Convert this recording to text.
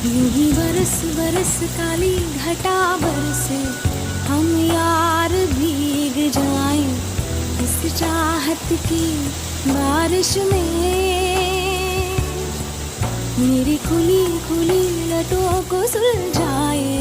यूं ही बरस बरस काली घटा बरसे, हम यार भीग जाएं इस चाहत की बारिश में। मेरी खुली खुली लटों को सुलझाए